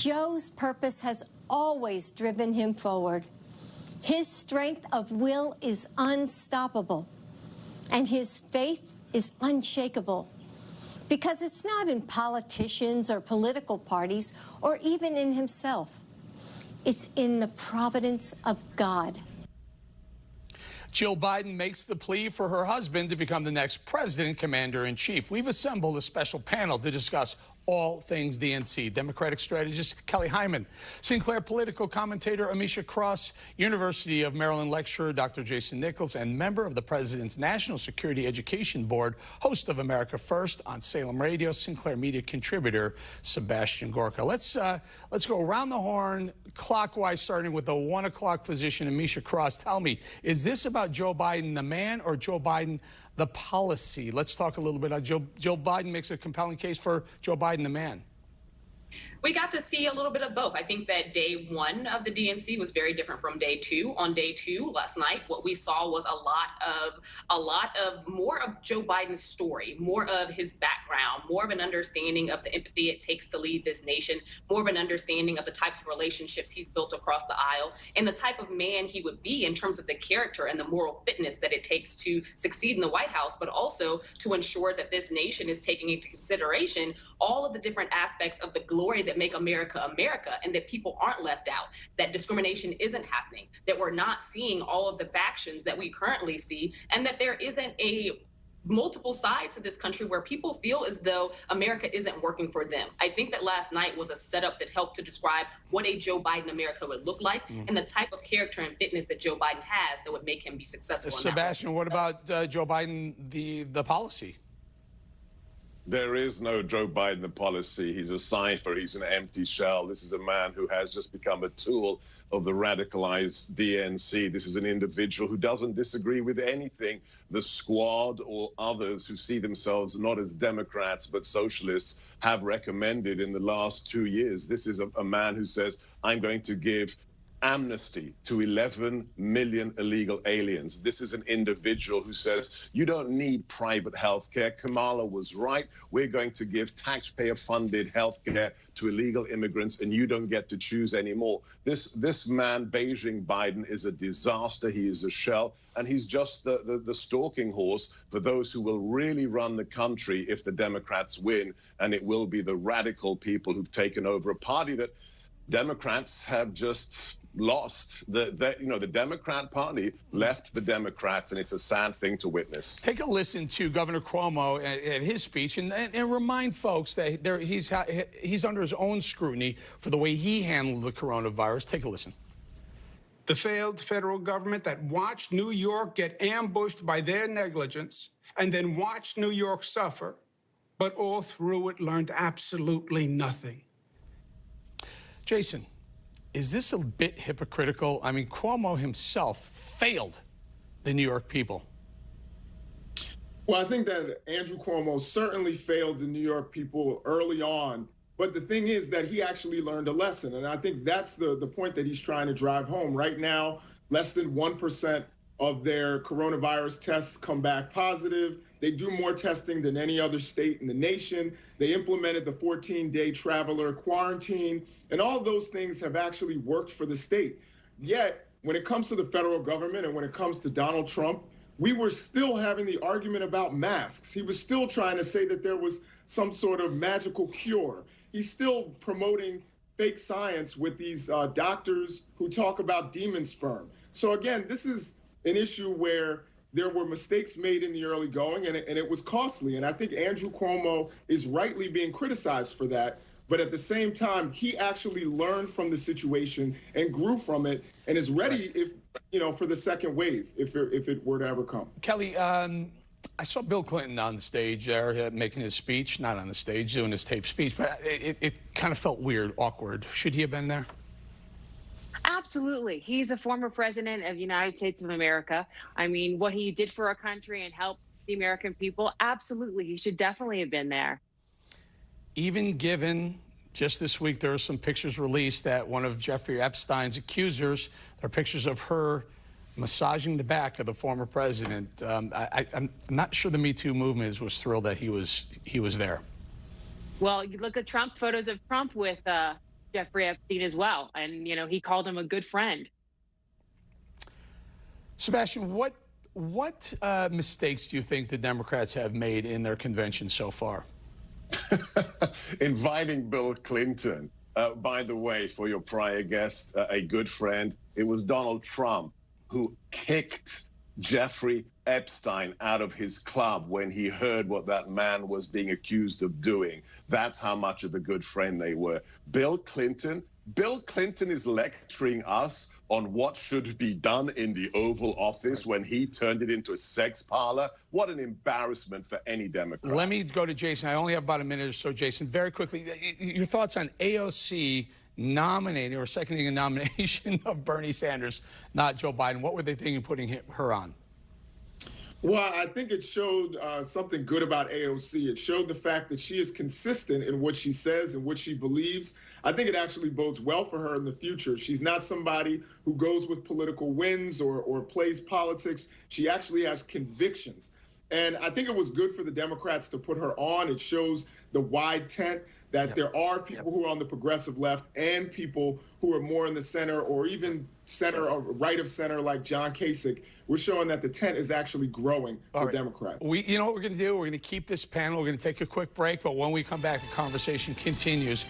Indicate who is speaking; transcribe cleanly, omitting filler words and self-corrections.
Speaker 1: Joe's purpose has always driven him forward. His strength of will is unstoppable, and his faith is unshakable. Because it's not in politicians or political parties or even in himself. It's in the providence of God.
Speaker 2: Jill Biden makes the plea for her husband to become the next president, commander-in-chief. We've assembled a special panel to discuss all things DNC. Democratic strategist Kelly Hyman, Sinclair political commentator Amisha Cross, University of Maryland lecturer Dr. Jason Nichols, and member of the President's National Security Education Board, host of America First on Salem Radio, Sinclair Media contributor Sebastian Gorka. Let's go around the horn clockwise, starting with the 1 o'clock position. Amisha Cross, tell me, is this about Joe Biden the man or Joe Biden the policy? Let's talk a little bit about Joe Biden makes a compelling case for Joe Biden the man.
Speaker 3: We got to see a little bit of both. I think that day one of the DNC was very different from day two. On day two, last night, what we saw was a lot of more of Joe Biden's story, more of his background, more of an understanding of the empathy it takes to lead this nation, more of an understanding of the types of relationships he's built across the aisle, and the type of man he would be in terms of the character and the moral fitness that it takes to succeed in the White House, but also to ensure that this nation is taking into consideration all of the different aspects of the glory that make America America, and that people aren't left out, that discrimination isn't happening, that we're not seeing all of the factions that we currently see, and that there isn't multiple sides to this country where people feel as though America isn't working for them. I think that last night was a setup that helped to describe what a Joe Biden America would look like and the type of character and fitness that Joe Biden has that would make him be successful.
Speaker 2: Sebastian, what about Joe Biden, the policy?
Speaker 4: There is no Joe Biden the policy. He's a cipher. He's an empty shell. This is a man who has just become a tool of the radicalized DNC. This is an individual who doesn't disagree with anything the squad or others who see themselves not as Democrats but socialists have recommended in the last 2 years. This is a man who says, I'm going to give amnesty to 11 million illegal aliens. This is an individual who says, you don't need private health care. Kamala was right. We're going to give taxpayer-funded health care to illegal immigrants, and you don't get to choose anymore. This man, Beijing Biden, is a disaster. He is a shell, and he's just the stalking horse for those who will really run the country if the Democrats win, and it will be the radical people who've taken over a party that Democrats have just lost. The Democrat Party left the Democrats, and it's a sad thing to witness.
Speaker 2: Take a listen to Governor Cuomo at his speech, and remind folks that he's under his own scrutiny for the way he handled the coronavirus. Take a listen.
Speaker 5: The failed federal government that watched New York get ambushed by their negligence and then watched New York suffer, but all through it learned absolutely nothing.
Speaker 2: Jason, is this a bit hypocritical? I mean, Cuomo himself failed the New York people.
Speaker 6: Well, I think that Andrew Cuomo certainly failed the New York people early on. But the thing is that he actually learned a lesson. And I think that's the point that he's trying to drive home. Right now, less than 1% of their coronavirus tests come back positive. They do more testing than any other state in the nation. They implemented the 14-day traveler quarantine, and all of those things have actually worked for the state. Yet, when it comes to the federal government and when it comes to Donald Trump, we were still having the argument about masks. He was still trying to say that there was some sort of magical cure. He's still promoting fake science with these doctors who talk about demon sperm. So again, this is an issue where there were mistakes made in the early going, and it was costly. And I think Andrew Cuomo is rightly being criticized for that. But at the same time, he actually learned from the situation and grew from it, and is ready, for the second wave, if it were to ever come.
Speaker 2: Kelly, I saw Bill Clinton on the stage there making his speech, not on the stage, doing his taped speech, but it kind of felt weird, awkward. Should he have been there?
Speaker 7: Absolutely. He's a former president of the United States of America. I mean, what he did for our country and helped the American people, absolutely. He should definitely have been there. Even given just this week, there are some pictures released that one of Jeffrey Epstein's accusers, there are pictures of her massaging the back of the former president. I'm not sure the Me Too movement was thrilled that he was there.
Speaker 8: Well, you look at Trump, photos of Trump with
Speaker 7: Jeffrey Epstein as well. And, you know, he called him a good friend.
Speaker 2: Sebastian, what mistakes do you think the Democrats have made in their convention so far?
Speaker 4: Inviting Bill Clinton, by the way, for your prior guest, a good friend, it was Donald Trump who kicked Jeffrey Epstein out of his club when he heard what that man was being accused of doing. That's how much of a good friend they were. Bill Clinton is lecturing us on what should be done in the Oval Office when he turned it into a sex parlor. What an embarrassment for any Democrat.
Speaker 2: Let me go to Jason. I only have about a minute or so, Jason. Very quickly, your thoughts on AOC nominating or seconding a nomination of Bernie Sanders, not Joe Biden. What were they thinking putting her on?
Speaker 6: Well, I think it showed something good about AOC. It showed the fact that she is consistent in what she says and what she believes. I think it actually bodes well for her in the future. She's not somebody who goes with political wins or plays politics. She actually has convictions. And I think it was good for the Democrats to put her on. It shows the wide tent that there are people who are on the progressive left and people who are more in the center or even center or right of center like John Kasich. We're showing that the tent is actually growing for Democrats.
Speaker 2: You know what we're going to do? We're going to keep this panel. We're going to take a quick break, but when we come back, the conversation continues.